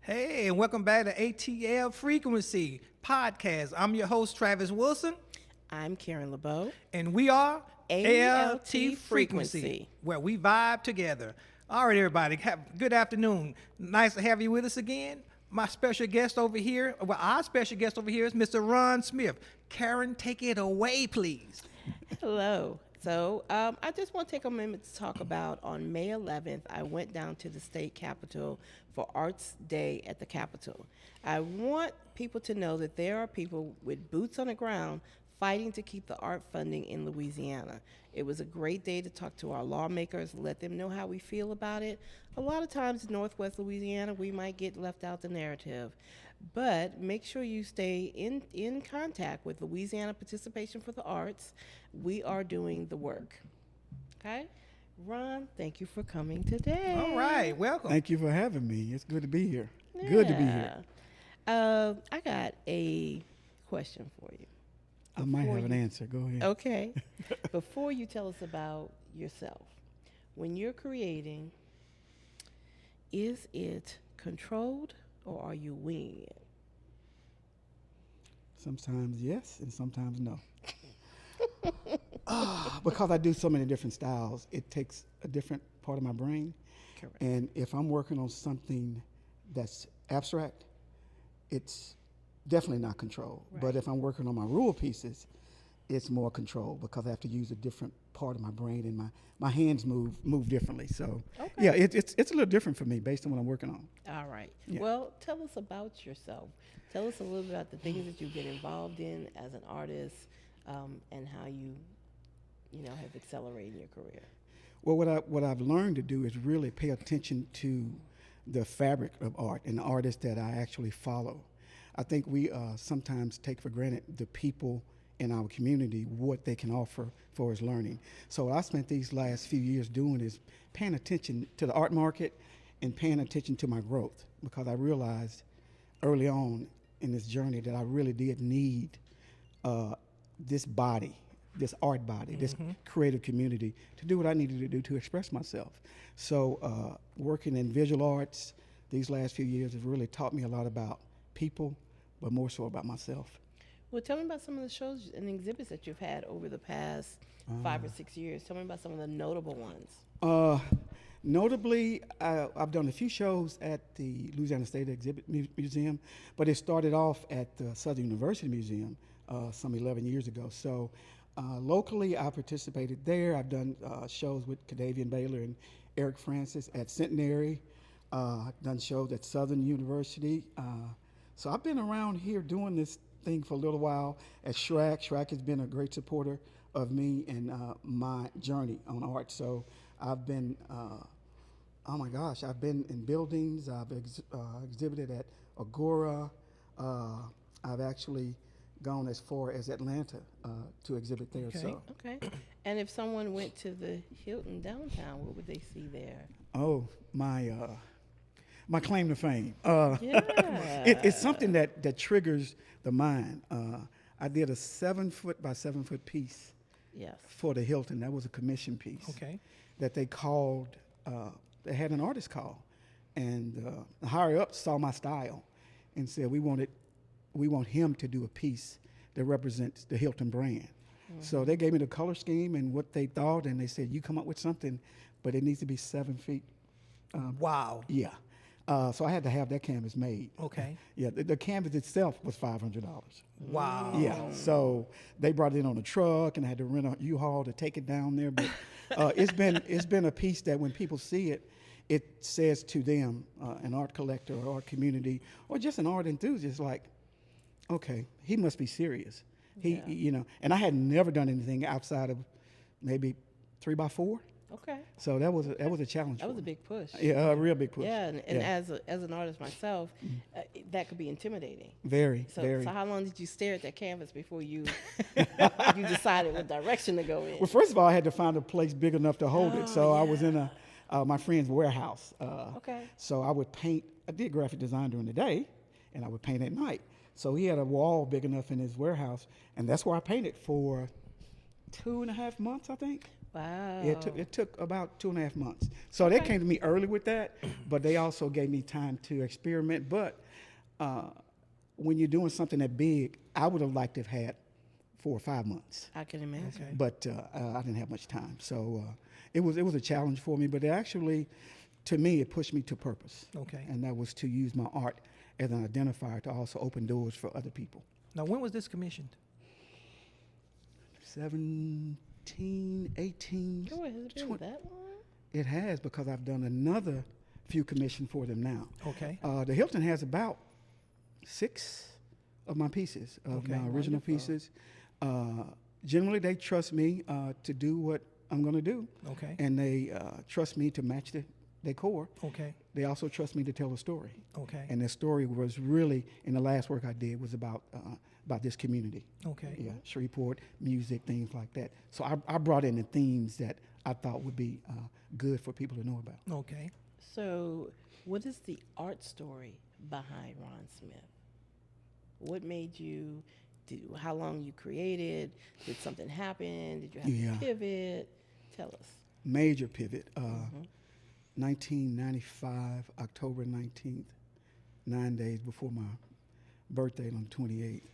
Hey, and welcome back to ATL Frequency Podcast. I'm your host, Travis Wilson, I'm Karen LeBeau. and we are A.L.T. Frequency, where we vibe together. All right, everybody, good afternoon. Nice to have you with us again. My special guest over here, our special guest over here is Mr. Ron Smith. Karen, take it away, please. Hello. So I just want to take a moment to talk about on May 11th, I went down to the state capitol for Arts Day at the Capitol. I want people to know that there are people with boots on the ground fighting to keep the art funding in Louisiana. It was a great day to talk to our lawmakers, let them know how we feel about it. A lot of times in Northwest Louisiana, we might get left out the narrative. But make sure you stay in contact with Louisiana Participation for the Arts. We are doing the work. Okay? Ron, thank you for coming today. All right, welcome. Thank you for having me. It's good to be here. Good to be here. I got a question for you. I might have an answer. Go ahead. Okay. Before you tell us about yourself, when you're creating, is it controlled or are you winging it? Sometimes yes, and sometimes no. Because I do so many different styles, it takes a different part of my brain. Correct. And if I'm working on something that's abstract, it's definitely not controlled. Right. But if I'm working on my rural pieces, it's more controlled because I have to use a different part of my brain and my hands move differently. So Okay. yeah, it's a little different for me based on what I'm working on. All right. Yeah. Well, tell us about yourself. Tell us a little bit about the things that you've been involved in as an artist, and how you have accelerated your career. Well, what I've learned to do is really pay attention to the fabric of art and the artists that I actually follow. I think we sometimes take for granted the people in our community, what they can offer for us learning. So what I spent these last few years doing is paying attention to the art market and paying attention to my growth, because I realized early on in this journey that I really did need this body, this art body, this creative community to do what I needed to do to express myself. So working in visual arts these last few years has really taught me a lot about people, but more so about myself. Well, tell me about some of the shows and exhibits that you've had over the past 5 or 6 years. Tell me about some of the notable ones. Notably, I've done a few shows at the Louisiana State Exhibit Museum, but it started off at the Southern University Museum some 11 years ago. So locally, I participated there. I've done shows with Cadavian Baylor and Eric Francis at Centenary. I've done shows at Southern University. So I've been around here doing this thing for a little while at SHRAC. SHRAC has been a great supporter of me and my journey on art. So I've been, oh my gosh, I've been in buildings. I've exhibited at Agora. I've actually gone as far as Atlanta to exhibit there. Okay. So, Okay. And if someone went to the Hilton downtown, what would they see there? oh my claim to fame. Yeah. It's something that triggers the mind. I did a 7 foot by 7 foot piece Yes. for the Hilton. That was a commission piece. Okay. That they called, they had an artist call, and the higher up saw my style and said, we want him to do a piece that represents the Hilton brand. So they gave me the color scheme and what they thought, and they said, you come up with something, but it needs to be 7 feet. Wow. Yeah. So I had to have that canvas made. Okay. Yeah, the canvas itself was $500. Wow. Yeah, so they brought it in on a truck, and I had to rent a U-Haul to take it down there. But it's been a piece that when people see it, it says to them, an art collector or art community, or just an art enthusiast, like, okay, he must be serious. Yeah. And I had never done anything outside of maybe 3x4. Okay. So that was a challenge. That for was a me. big push. Yeah, a real big push. Yeah, and as an artist myself, that could be intimidating. Very, So, very. so how long did you stare at that canvas before you you decided what direction to go in? Well, first of all, I had to find a place big enough to hold it. So I was in my friend's warehouse. Okay. So I would paint. I did graphic design during the day, and I would paint at night. So he had a wall big enough in his warehouse, and that's where I painted for 2.5 months, I think. Wow. It took about 2.5 months. So they came to me early with that, but they also gave me time to experiment. But when you're doing something that big, I would have liked to have had 4 or 5 months. I can imagine. Okay. But I didn't have much time. So it was a challenge for me, but it actually, to me, it pushed me to purpose. Okay. And that was to use my art as an identifier to also open doors for other people. Now, when was this commissioned? 17, 18. Oh, has it been that long? It has, because I've done another few commissions for them now. Okay. The Hilton has about 6 of my pieces, of Okay. my original Wonderful. pieces. Generally, they trust me to do what I'm going to do. Okay. And they trust me to match the decor. Okay. They also trust me to tell a story. Okay. And the story was really, in the last work I did, was about this community. Okay. Yeah, Shreveport, music, things like that. So I brought in the themes that I thought would be good for people to know about. Okay. So, what is the art story behind Ron Smith? What made you do? How long you created? Did something happen? Did you have Yeah. to pivot? Tell us. Major pivot. 1995, October 19th, 9 days before my birthday on the 28th,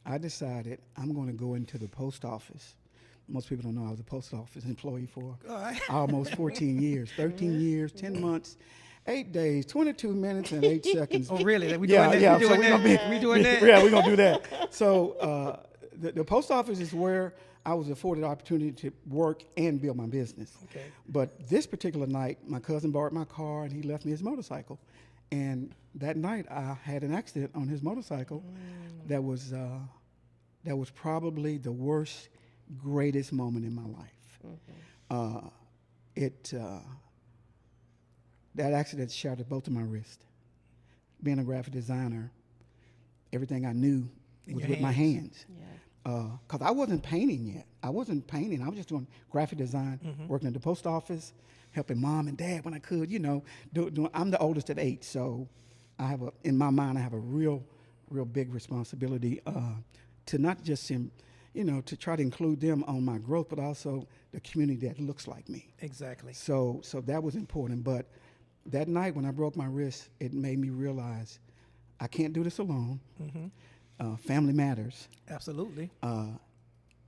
I decided I'm going to go into the post office. Most people don't know I was a post office employee for All right. almost 14 years, 13 years, 10 months, 8 days, 22 minutes, and 8 seconds. Oh, really? We Yeah, doing yeah, that? We so doing we're gonna that? We doing that? Yeah, we're going to do that. So the post office is where I was afforded the opportunity to work and build my business. Okay. But this particular night, my cousin borrowed my car and he left me his motorcycle. And that night, I had an accident on his motorcycle that was probably the worst, greatest moment in my life. That accident shattered both of my wrists. Being a graphic designer, everything I knew In was your with my hands. hands. Yeah. Because I wasn't painting yet. I wasn't painting. I was just doing graphic design, working at the post office, helping mom and dad when I could. You know, I'm the oldest of 8, so in my mind, I have a real big responsibility to not just to try to include them on my growth, but also the community that looks like me. Exactly. So that was important. But that night when I broke my wrist, it made me realize I can't do this alone. Family matters. Absolutely.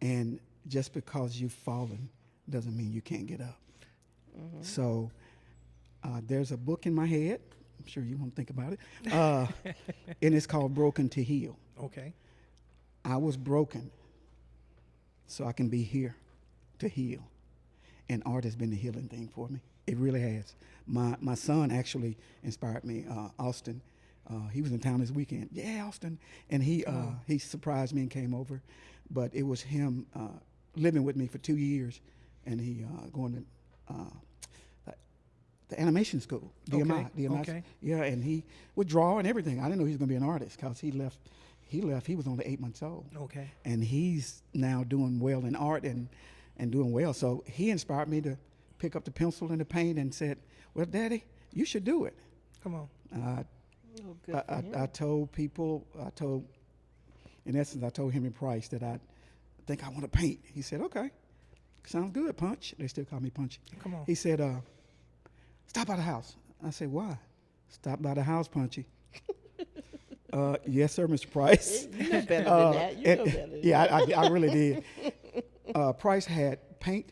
And just because you've fallen doesn't mean you can't get up. So there's a book in my head. I'm sure you won't think about it. And it's called Broken to Heal. Okay. I was broken so I can be here to heal. And art has been the healing thing for me. It really has. My son actually inspired me, Austin. He was in town this weekend. Yeah, Austin. And he surprised me and came over. But it was him living with me for 2 years, and he going to the animation school, DMI. Okay. Yeah, and he would draw and everything. I didn't know he was going to be an artist because he left. He was only 8 months old. Okay. And he's now doing well in art and doing well. So he inspired me to pick up the pencil and the paint and said, well, Daddy, you should do it. Come on. Oh, good for him. I told Henry Price that I think I want to paint. He said, okay, sounds good, Punch. They still call me Punch. Come on. He said, stop by the house. I said, why? Stop by the house, Punchy. Yes, sir, Mr. Price. You know better than that. You know better than that. I really did. Price had paint,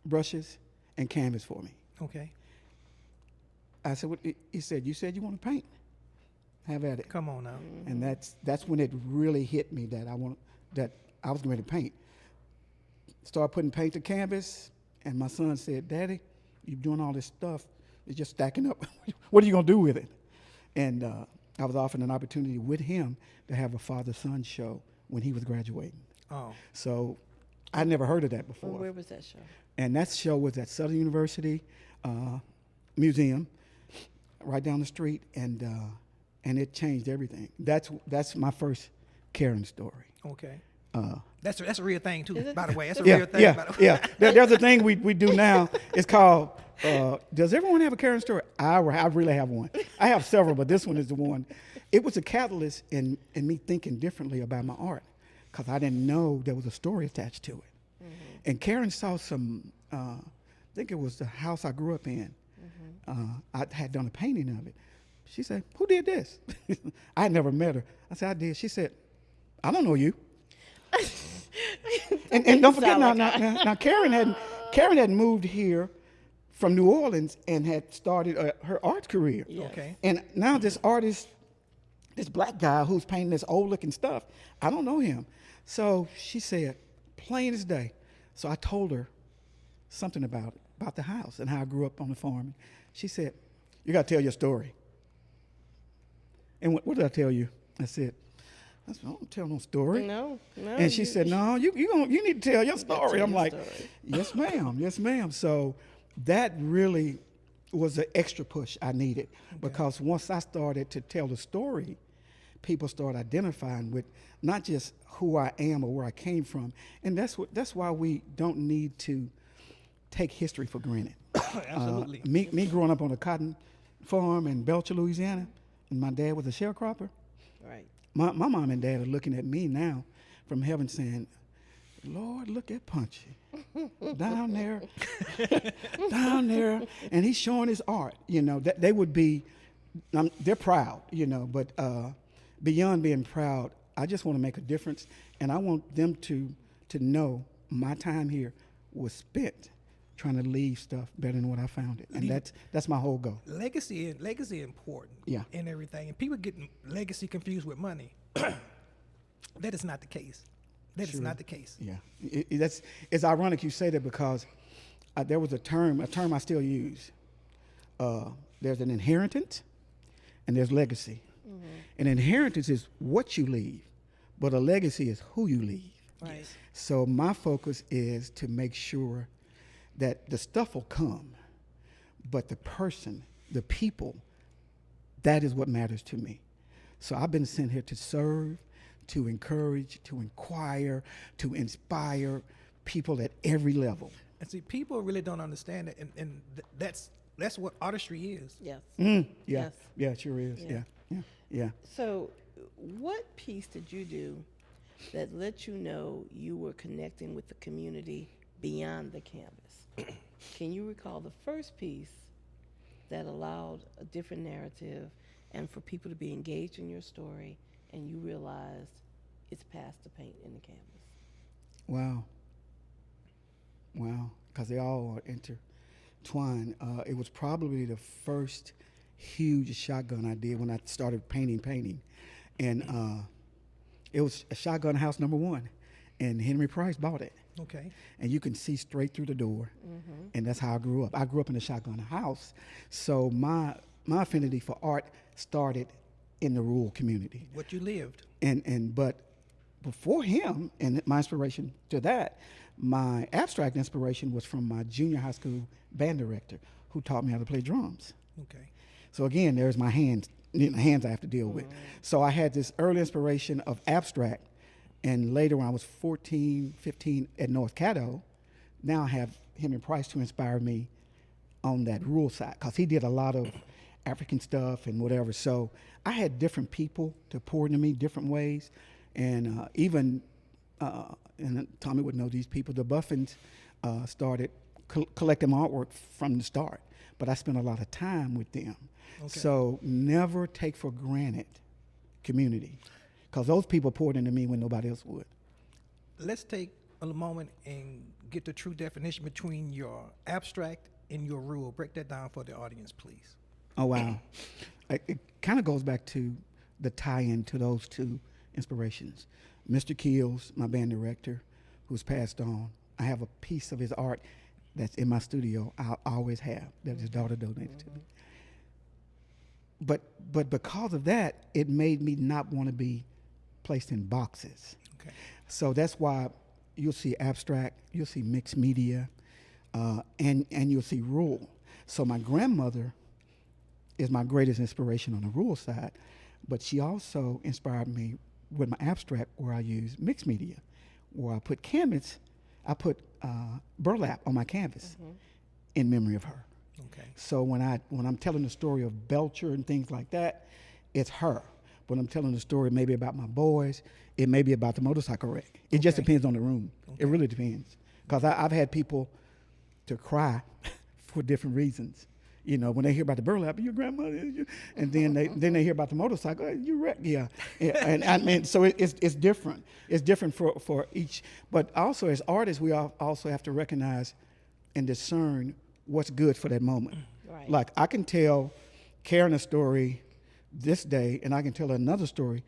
brushes, and canvas for me. Okay. I said, he said, you said you want to paint. Have at it. Come on now. And that's when it really hit me that I was going to paint. Started putting paint to canvas, and my son said, Daddy, you're doing all this stuff. It's just stacking up. What are you going to do with it? And I was offered an opportunity with him to have a father-son show when he was graduating. Oh. So I'd never heard of that Well, before. where was that show? And that show was at Southern University Museum, right down the street, and it changed everything. That's my first Karen story. Okay. That's a real thing too. Is it? By the way, that's a Yeah, real thing. yeah, by the way. yeah. There's a thing we do now. It's called, does everyone have a Karen story? I really have one. I have several, but this one is the one. It was a catalyst in me thinking differently about my art because I didn't know there was a story attached to it. And Karen saw some, I think it was the house I grew up in. I had done a painting of it. She said, "Who did this?" I had never met her. I said, "I did." She said, "I don't know you." and don't forget now Karen had moved here from New Orleans and had started her art career. Yeah. Okay. And now this artist, this black guy who's painting this old looking stuff, I don't know him. So she said, plain as day. So I told her something about the house and how I grew up on the farm. She said, "You got to tell your story." And what did I tell you? I said, "I don't tell no story." No. And she said, "No, you need to tell your story." I'm like, story. "Yes, ma'am. Yes, ma'am." So that really was an extra push I needed because once I started to tell the story, people start identifying with not just who I am or where I came from, and that's why we don't need to take history for granted. Absolutely. Me growing up on a cotton farm in Belcher, Louisiana, and my dad was a sharecropper. Right. My mom and dad are looking at me now from heaven saying, "Lord, look at Punche down there, down there," and he's showing his art. That they would be, they're proud, but beyond being proud, I just want to make a difference, and I want them to know my time here was spent trying to leave stuff better than what I found it, and that's my whole goal. Legacy important. Yeah. In everything, and people get legacy confused with money. That is not the case. That is not the case. Yeah, it's ironic you say that because there was a term I still use. There's an inheritance, and there's legacy. An inheritance is what you leave, but a legacy is who you leave. Right. So my focus is to make sure that the stuff will come, but the person, the people, that is what matters to me. So I've been sent here to serve, to encourage, to inquire, to inspire people at every level. And see, people really don't understand it, and that's what artistry is. Yes. Yeah, Yes. yeah, it sure is. Yeah. Yeah. So, what piece did you do that let you know you were connecting with the community beyond the canvas? Can you recall the first piece that allowed a different narrative and for people to be engaged in your story and you realized it's past the paint in the canvas? Wow, because they all are intertwined. It was probably the first huge shotgun I did when I started painting. And it was a shotgun house #1, and Henry Price bought it. Okay. And you can see straight through the door. And that's how I grew up. I grew up in a shotgun house. So my affinity for art started in the rural community. What you lived. But before him, and my inspiration to that, my abstract inspiration was from my junior high school band director who taught me how to play drums. Okay. So again, there's my hands I have to deal with. So I had this early inspiration of abstract, and later when I was 14, 15 at North Caddo, now I have Henry Price to inspire me on that rural side, because he did a lot of African stuff and whatever. So I had different people to pour into me different ways, and even and Tommy would know these people. The Buffins started collecting my artwork from the start, but I spent a lot of time with them. Okay. So never take for granted community, because those people poured into me when nobody else would. Let's take a moment and get the true definition between your abstract and your rural. Break that down for the audience, please. Oh, wow. It kind of goes back to the tie-in to those two inspirations. Mr. Keels, my band director, who's passed on, I have a piece of his art that's in my studio. I always have, that his daughter donated to me. But because of that, it made me not want to be placed in boxes. Okay. So that's why you'll see abstract, you'll see mixed media, and you'll see rural. So my grandmother is my greatest inspiration on the rural side, but she also inspired me with my abstract, where I use mixed media, where I put canvas, I put burlap on my canvas in memory of her. Okay. So when I'm telling the story of Belcher and things like that, it's her. When I'm telling the story maybe about my boys, it may be about the motorcycle wreck. It just depends on the room. It really depends. Because I've had people to cry for different reasons. You know, when they hear about the burlap, your grandmother, and then they hear about the motorcycle, you wrecked, yeah. And I mean, so it's different. It's different for each. But also as artists, we also have to recognize and discern what's good for that moment. Right. Like I can tell Karen a story this day, and I can tell her another story.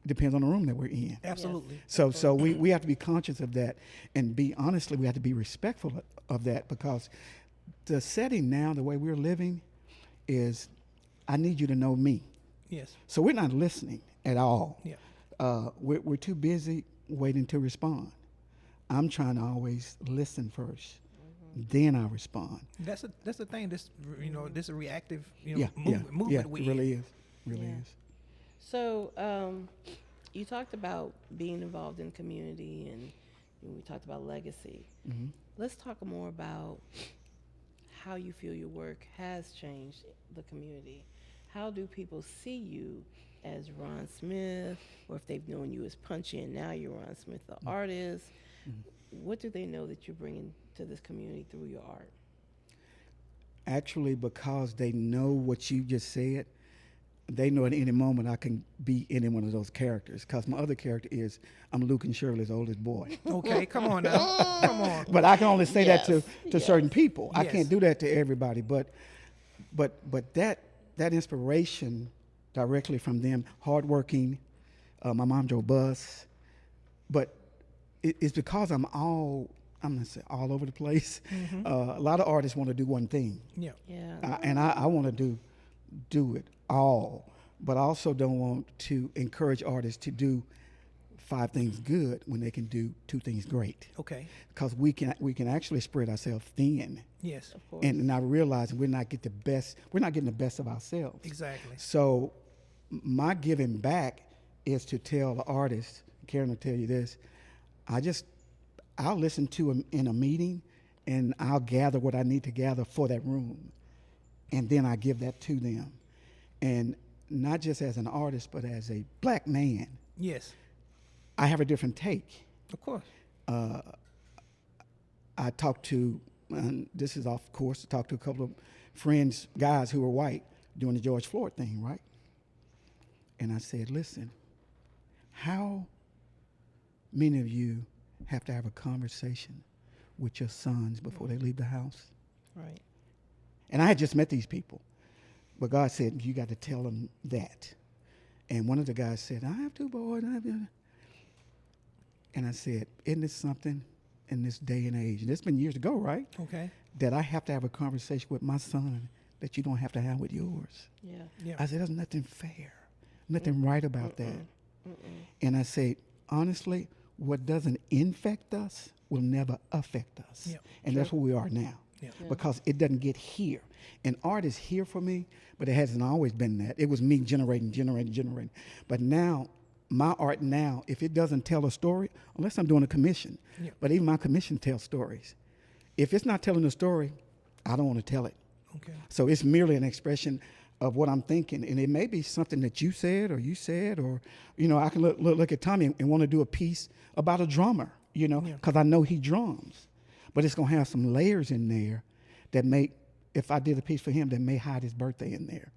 Depends on the room that we're in. Absolutely. So we have to be conscious of that, and honestly, we have to be respectful of that, because the setting now, the way we're living, is I need you to know me. Yes. So we're not listening at all. Yeah. We're too busy waiting to respond. I'm trying to always listen first, then I respond. That's the thing. This this is a reactive Yeah, movement. it really is. Really Yeah. is. So, you talked about being involved in community, and we talked about legacy. Mm-hmm. Let's talk more about how you feel your work has changed the community. How do people see you as Ron Smith, or if they've known you as Punche and now you're Ron Smith, the artist? What do they know that you're bringing to this community through your art? Actually, because they know what you just said, they know at any moment I can be any one of those characters. Because my other character is I'm Luke and Shirley's oldest boy. Okay, come on now. Come on. But I can only say that to Yes. certain people. I Yes. can't do that to everybody. But that inspiration directly from them, hardworking. My mom drove bus, but it's because I'm gonna say all over the place. A lot of artists want to do one thing, Yeah. Yeah. and I want to do it all, but I also don't want to encourage artists to do 5 things good when they can do 2 things great. Okay. Because we can actually spread ourselves thin, Yes. Of course. and I realize we're not getting the best of ourselves. Exactly. So my giving back is to tell the artist, Karen will tell you this, I'll listen to them in a meeting, and I'll gather what I need to gather for that room, and then I give that to them. And not just as an artist, but as a black man, Yes. I have a different take. Of course. I talked to, and this is off course, I talked to a couple of friends, guys who were white, doing the George Floyd thing, right? And I said, listen, how many of you have to have a conversation with your sons before they leave the house? Right. And I had just met these people, but God said, you got to tell them that. And one of the guys said, I have 2 boys. And I said, isn't this something in this day and age, and it's been years ago, right? Okay. That I have to have a conversation with my son that you don't have to have with yours. Yeah. Yeah. I said, there's nothing fair, nothing right about that. And I said, honestly, what doesn't infect us will never affect us. Yeah, and that's where we are now. Yeah. Because it doesn't get here. And art is here for me, but it hasn't always been that. It was me generating. But now, my art now, if it doesn't tell a story, unless I'm doing a commission, Yeah. but even my commission tells stories. If it's not telling a story, I don't want to tell it. Okay. So it's merely an expression of what I'm thinking. And it may be something that you said, or, I can look at Tommy and want to do a piece about a drummer, because I know he drums. But it's going to have some layers in there that if I did a piece for him, that may hide his birthday in there,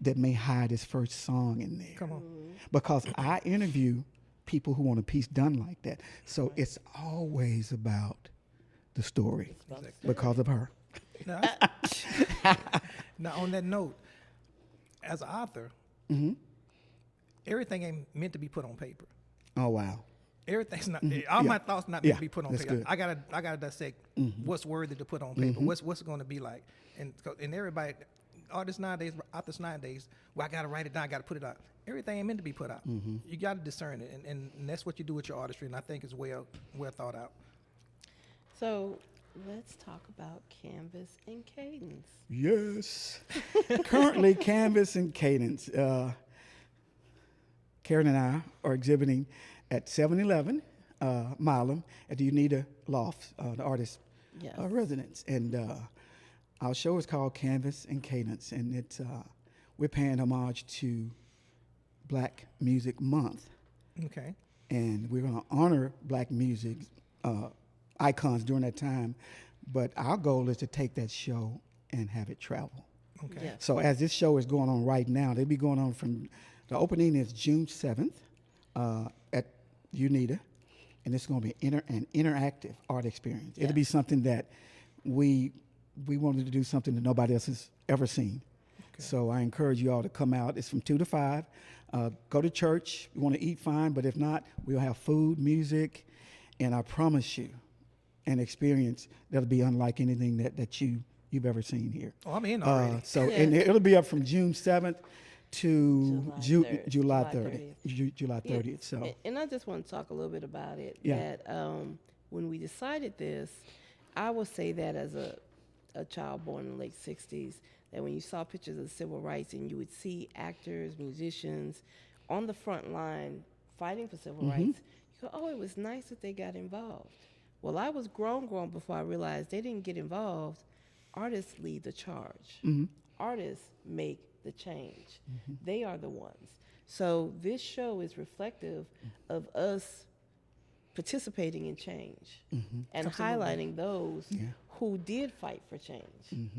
that may hide his first song in there. Come on. Because I interview people who want a piece done like that. So it's always about the story because of her. Now, now, on that note, as an author, everything ain't meant to be put on paper. Oh, wow. Everything's not. All my thoughts not meant to be put on that's paper. good. I gotta dissect what's worthy to put on paper. What's it going to be like? And everybody, artists nowadays, authors nowadays, well, I gotta write it down. I gotta put it out. Everything ain't meant to be put out. You gotta discern it, and that's what you do with your artistry. And I think it's well thought out. So let's talk about Canvas and Cadence. Yes. Currently, Canvas and Cadence. Karen and I are exhibiting at 711 Milam at the Unita Loft, the artist Yes. residence. And our show is called Canvas and Cadence, and it's we're paying homage to Black Music Month. Okay. And we're going to honor black music. icons during that time. But our goal is to take that show and have it travel. Okay. Yes. So as this show is going on right now, they'll be going on from, the opening is June 7th at UNITA, and it's going to be an interactive art experience. It'll be something that we wanted to do something that nobody else has ever seen. Okay. So I encourage you all to come out. It's from 2 to 5. Go to church. You want to eat, fine, but if not, we'll have food, music, and I promise you an experience that'll be unlike anything that you've ever seen here. Oh, I'm in already. And it'll be up from June 7th to July 30th. July 30th. Yeah. So, and I just want to talk a little bit about it. Yeah. That when we decided this, I would say that as a child born in the late 60s, that when you saw pictures of civil rights and you would see actors, musicians on the front line fighting for civil rights, you go, oh, it was nice that they got involved. Well, I was grown before I realized they didn't get involved. Artists lead the charge. Artists make the change. They are the ones. So this show is reflective of us participating in change and highlighting those who did fight for change.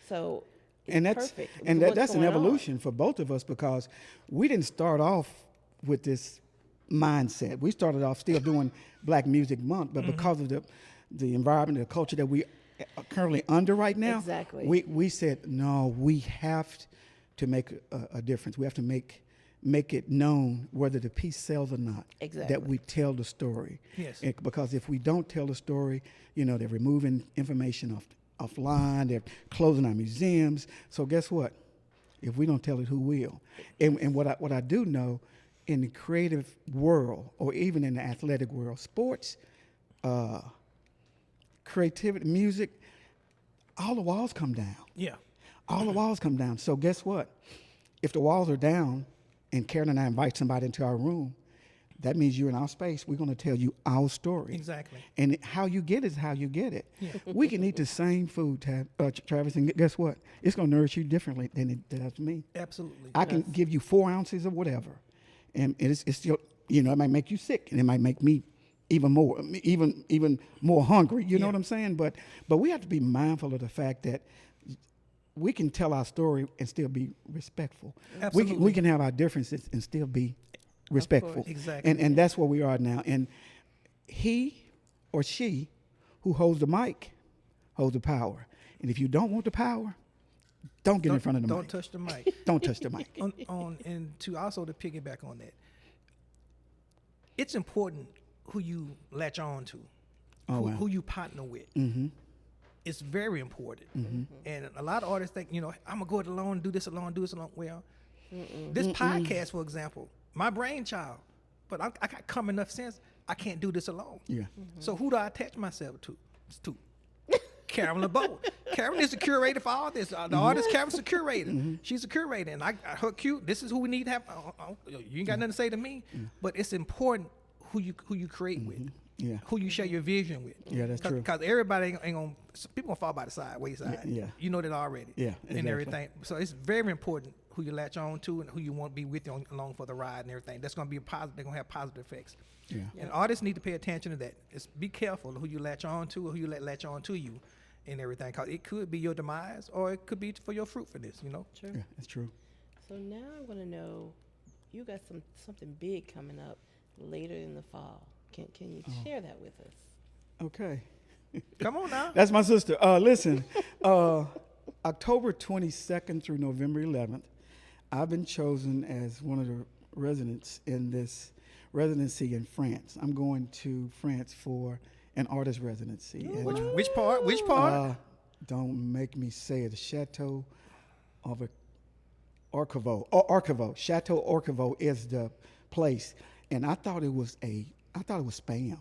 So it's perfect. And with that's what's an going on. evolution for both of us, because we didn't start off with this mindset. We started off still doing Black Music Month, but because of the environment, the culture that we are currently under right now, Exactly. we said, no, we have to make a difference. We have to make it known, whether the piece sells or not, Exactly. that we tell the story. Yes. Because if we don't tell the story, they're removing information offline, they're closing our museums. So guess what? If we don't tell it, who will? And what I do know, in the creative world, or even in the athletic world, sports, creativity, music, all the walls come down. Yeah. All the walls come down. So guess what? If the walls are down and Karen and I invite somebody into our room, that means you're in our space. We're going to tell you our story. Exactly. And how you get it is how you get it. Yeah. We can eat the same food, Travis, and guess what? It's going to nourish you differently than it does me. Absolutely. I can give you 4 ounces of whatever, and it's still, it might make you sick, and it might make me even more hungry. You know what I'm saying? But we have to be mindful of the fact that we can tell our story and still be respectful. Absolutely. We can have our differences and still be respectful. Exactly. And that's where we are now. And he or she who holds the mic holds the power. And if you don't want the power, don't get in front of the mic. Don't touch the mic. Don't touch the mic. And to piggyback on that, it's important who you latch on to, who you partner with. It's very important. And a lot of artists think, I'm gonna go it alone, do this alone. Well, this podcast, for example, my brainchild, but I got common enough sense. I can't do this alone. Yeah. So who do I attach myself to? It's to Karen LeBeau. Karen is the curator for all this. The artist, Karen's the curator. She's a curator, and her cue. This is who we need to have. You ain't got nothing to say to me, but it's important who you create with. Yeah. Who you share your vision with. Yeah, that's true. Because everybody ain't gonna. People gonna fall by the wayside. Yeah. You know that already. Yeah, exactly. And everything. So it's very important who you latch on to and who you want to be with you along for the ride and everything. That's gonna be positive. They're gonna have positive effects. Yeah. And artists need to pay attention to that. It's be careful who you latch on to or who you let latch on to you, and everything. Because it could be your demise or it could be for your fruitfulness. Sure. Yeah, that's true. So now I want to know, you got something big coming up later in the fall. Can you share that with us? Okay. Come on now. That's my sister. Listen, October 22nd through November 11th, I've been chosen as one of the residents in this residency in France. I'm going to France for an artist residency. And, Which part? Which part? don't make me say it. The Chateau of Archivo. Chateau Archivo is the place. And I thought it was spam.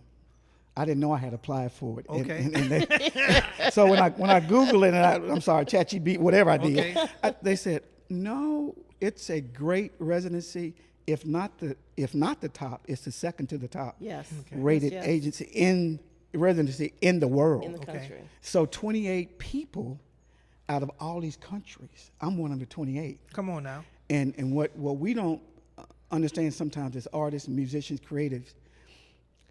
I didn't know I had applied for it. Okay. So when I Google it, and I'm sorry, ChatGPT, whatever I did, Okay. they said, no, it's a great residency. If not the top, it's the second to the top Yes. rated Yes. agency in residency in the world. In the Okay. country. So 28 people out of all these countries. I'm one of the 28. Come on now. And what we don't understand sometimes as artists, musicians, creatives,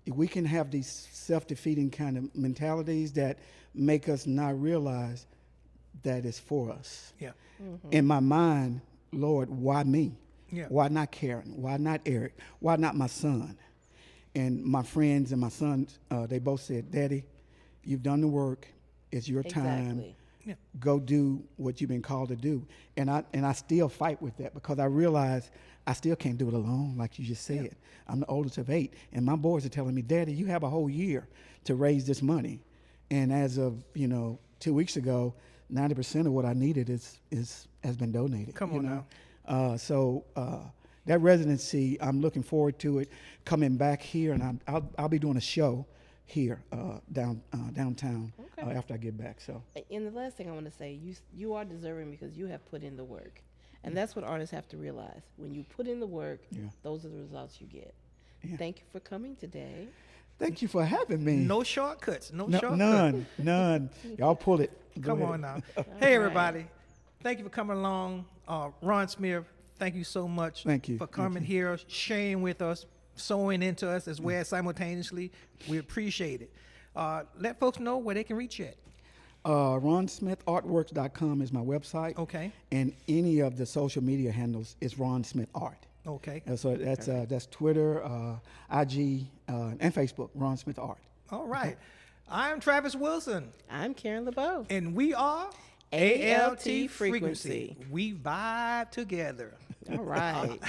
we can have these self-defeating kind of mentalities that make us not realize that it's for us. Yeah. In my mind, Lord, why me? Yeah. Why not Karen? Why not Eric? Why not my son? And my friends and my sons, they both said, Daddy, you've done the work. It's your time. Exactly. Yeah. Go do what you've been called to do. And I still fight with that because I realize I still can't do it alone, like you just said. Yeah. I'm the oldest of 8, and my boys are telling me, Daddy, you have a whole year to raise this money. And as of 2 weeks ago, 90% of what I needed has been donated. Come on now. So that residency, I'm looking forward to it coming back here, and I'll be doing a show here downtown Okay. after I get back. So And the last thing I want to say, you are deserving because you have put in the work. And that's what artists have to realize. When you put in the work, Yeah. those are the results you get. Yeah. Thank you for coming today. thank you for having me. No shortcuts. No No- shortcuts. none. Y'all pull it. Go Come ahead. on now. All Hey, right. everybody. Thank you for coming along. Ron Smith, thank you so much Thank you. for Thank coming here, sharing with us, sewing into us as well simultaneously. We appreciate it. Let folks know where they can reach you at. RonSmithArtworks.com is my website. Okay. And any of the social media handles is Ron Smith Art. Okay. And so that's Twitter, IG, and Facebook, Ron Smith Art. All right. I'm Travis Wilson, I'm Karen LeBeau. and we are A.L.T. Frequency. We vibe together. All right.